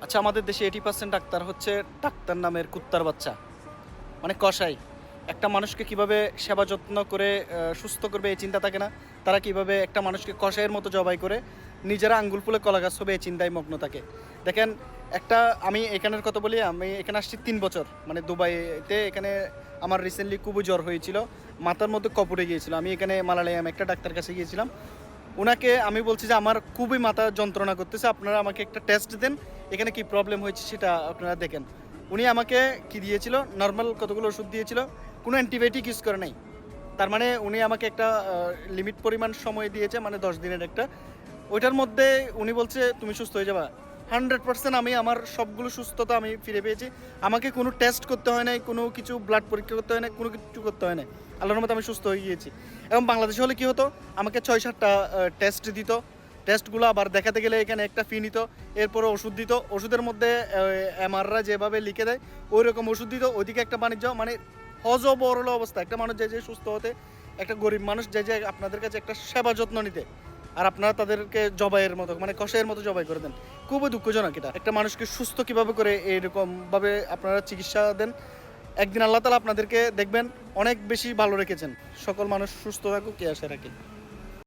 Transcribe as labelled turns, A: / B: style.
A: আচ্ছা, আমাদের দেশে 80% ডাক্তার হচ্ছে ডাক্তার নামের কুত্তার বাচ্চা, মানে কসাই। একটা মানুষকে কিভাবে সেবা যত্ন করে সুস্থ করবে এই চিন্তা থাকে না। তারা কিভাবে একটা মানুষকে কসাইয়ের মতো জবাই করে নিজেরা আঙ্গুল ফুলে কলা গাছ হবে এই চিন্তায় মগ্ন থাকে। দেখেন, একটা আমি এখানের কথা বলি, আমি এখানে আসছি 3 বছর, মানে দুবাইতে। এখানে আমার রিসেন্টলি খুবই জ্বর হয়েছিল, মাথার মধ্যে কপুরে গিয়েছিল। আমি এখানে মালায়ালাম একটা ডাক্তার কাছে গিয়েছিলাম। ওনাকে আমি বলছি যে আমার খুবই মাথা যন্ত্রণা করতেছে, আপনারা আমাকে একটা টেস্ট দেন, এখানে কি প্রবলেম হয়েছে সেটা আপনারা দেখেন। উনি আমাকে কি দিয়েছিল, নর্মাল কতগুলো ওষুধ দিয়েছিল, কোনো অ্যান্টিবায়োটিক ইউজ করে নাই। তার মানে উনি আমাকে একটা লিমিট পরিমাণ সময় দিয়েছে, মানে 10 দিনের একটা। ওইটার মধ্যে উনি বলছে তুমি সুস্থ হয়ে যাবা। 100% আমি আমার সবগুলো সুস্থতা আমি ফিরে পেয়েছি। আমাকে কোনো টেস্ট করতে হয় নাই, কোনো কিছু ব্লাড পরীক্ষা করতে হয় না, কোনো কিছু করতে হয় না। আল্লাহর মতো আমি সুস্থ হয়ে গিয়েছি। এবং বাংলাদেশে হলে কী হতো, আমাকে 6-7টা টেস্ট দিত। টেস্টগুলো আবার দেখাতে গেলে এখানে একটা ফি নিত, এরপরে ওষুধ দিত। ওষুধের মধ্যে এমআররা যেভাবে লিখে দেয় ওই রকম ওষুধ দিত। ওইদিকে একটা বাণিজ্য, মানে হজবরল অবস্থা। একটা মানুষ যে সুস্থ হতে, একটা গরিব মানুষ যে আপনাদের কাছে একটা সেবা যত্ন নিতে, আর আপনারা তাদেরকে জবাইয়ের মতো, মানে কষাইয়ের মতো জবাই করে দেন। খুবই দুঃখজনক এটা। একটা মানুষকে সুস্থ কিভাবে করে এইরকমভাবে আপনারা চিকিৎসা দেন। একদিন আল্লাহ তাআলা আপনাদেরকে দেখবেন অনেক বেশি ভালো রেখেছেন। সকল মানুষ সুস্থ থাকুক, কে আশা রাখি।